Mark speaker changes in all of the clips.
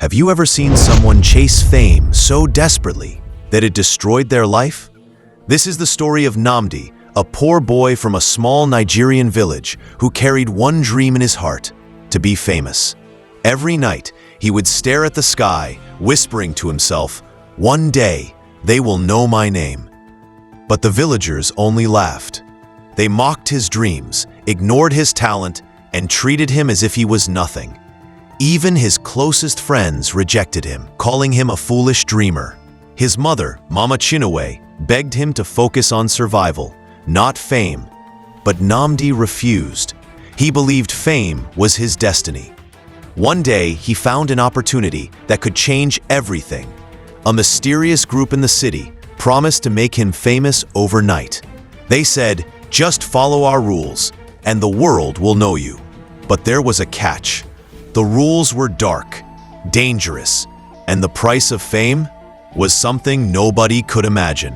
Speaker 1: Have you ever seen someone chase fame so desperately that it destroyed their life? This is the story of Nnamdi, a poor boy from a small Nigerian village who carried one dream in his heart: to be famous. Every night, he would stare at the sky, whispering to himself, "One day, they will know my name." But the villagers only laughed. They mocked his dreams, ignored his talent, and treated him as if he was nothing. Even his closest friends rejected him, calling him a foolish dreamer. His mother, Mama Chinwe, begged him to focus on survival, not fame. But Nnamdi refused. He believed fame was his destiny. One day, he found an opportunity that could change everything. A mysterious group in the city promised to make him famous overnight. They said, "Just follow our rules, and the world will know you." But there was a catch. The rules were dark, dangerous, and the price of fame was something nobody could imagine.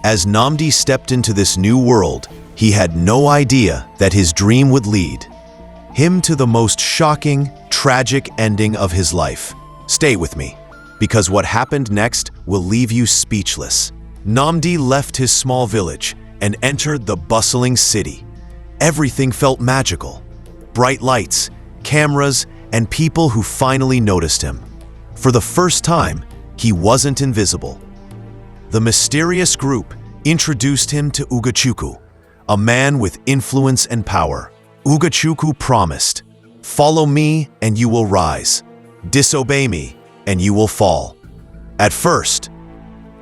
Speaker 1: As Nnamdi stepped into this new world, he had no idea that his dream would lead him to the most shocking, tragic ending of his life. Stay with me, because what happened next will leave you speechless. Nnamdi left his small village and entered the bustling city. Everything felt magical. Bright lights, cameras, and people who finally noticed him. For the first time, he wasn't invisible. The mysterious group introduced him to Ugachukwu, a man with influence and power. Ugachukwu promised, "Follow me and you will rise. Disobey me and you will fall." At first,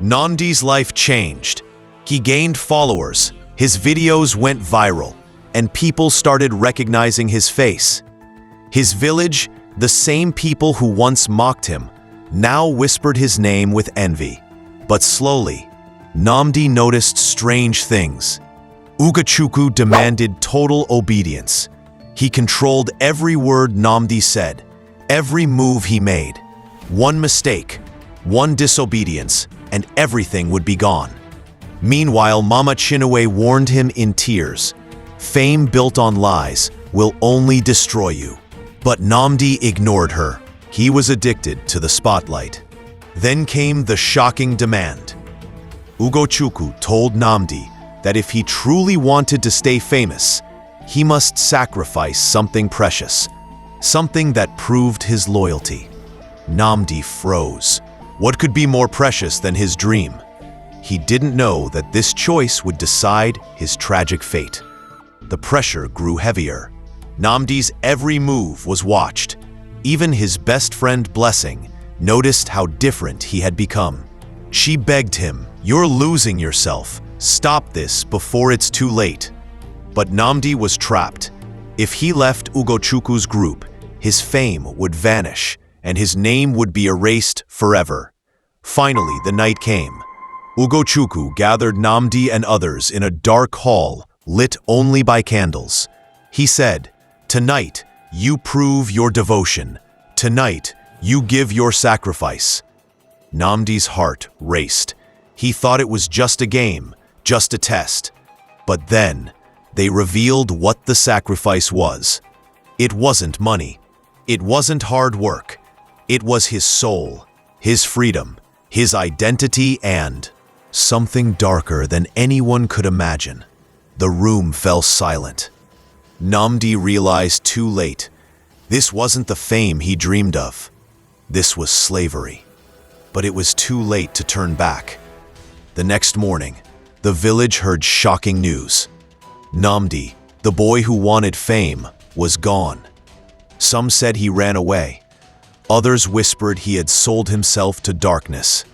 Speaker 1: Nnamdi's life changed. He gained followers, his videos went viral, and people started recognizing his face. His village, the same people who once mocked him, now whispered his name with envy. But slowly, Nnamdi noticed strange things. Ugachukwu demanded total obedience. He controlled every word Nnamdi said, every move he made. One mistake, one disobedience, and everything would be gone. Meanwhile, Mama Chinwe warned him in tears, "Fame built on lies will only destroy you." But Nnamdi ignored her. He was addicted to the spotlight. Then came the shocking demand. Ugachukwu told Nnamdi that if he truly wanted to stay famous, he must sacrifice something precious, something that proved his loyalty. Nnamdi froze. What could be more precious than his dream? He didn't know that this choice would decide his tragic fate. The pressure grew heavier. Nnamdi's every move was watched. Even his best friend Blessing noticed how different he had become. She begged him, "You're losing yourself. Stop this before it's too late." But Nnamdi was trapped. If he left Ugochukwu's group, his fame would vanish and his name would be erased forever. Finally, the night came. Ugochukwu gathered Nnamdi and others in a dark hall lit only by candles. He said, "Tonight, you prove your devotion. Tonight, you give your sacrifice." Nnamdi's heart raced. He thought it was just a game, just a test. But then, they revealed what the sacrifice was. It wasn't money. It wasn't hard work. It was his soul, his freedom, his identity, and something darker than anyone could imagine. The room fell silent. Nnamdi realized too late. This wasn't the fame he dreamed of. This was slavery. But it was too late to turn back. The next morning, the village heard shocking news. Nnamdi, the boy who wanted fame, was gone. Some said he ran away. Others whispered he had sold himself to darkness.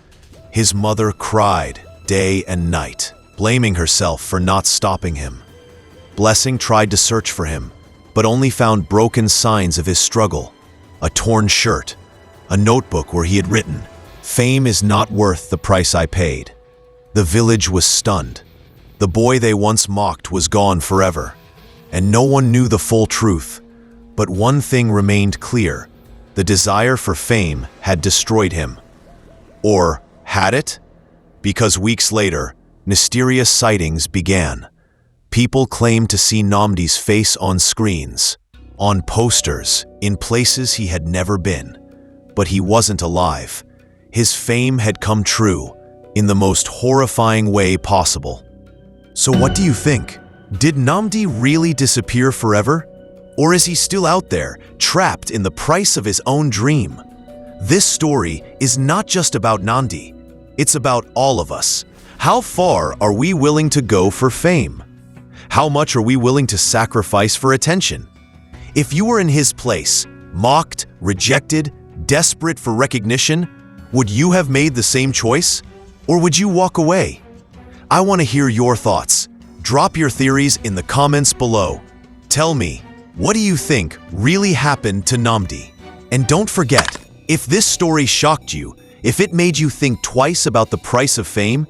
Speaker 1: His mother cried day and night, blaming herself for not stopping him. Blessing tried to search for him, but only found broken signs of his struggle. A torn shirt, a notebook where he had written, "Fame is not worth the price I paid." The village was stunned. The boy they once mocked was gone forever, and no one knew the full truth. But one thing remained clear: the desire for fame had destroyed him. Or had it? Because weeks later, mysterious sightings began. People claimed to see Nnamdi's face on screens, on posters, in places he had never been. but he wasn't alive. His fame had come true, in the most horrifying way possible. So what do you think? Did Nnamdi really disappear forever? Or is he still out there, trapped in the price of his own dream? This story is not just about Nnamdi. It's about all of us. How far are we willing to go for fame? How much are we willing to sacrifice for attention? If you were in his place, mocked, rejected, desperate for recognition, would you have made the same choice? Or would you walk away? I want to hear your thoughts. Drop your theories in the comments below. Tell me, what do you think really happened to Nnamdi? And don't forget, if this story shocked you, if it made you think twice about the price of fame,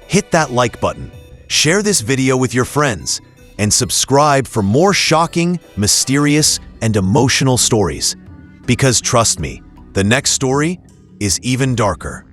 Speaker 1: hit that like button, share this video with your friends, and subscribe for more shocking, mysterious, and emotional stories. Because trust me, the next story is even darker.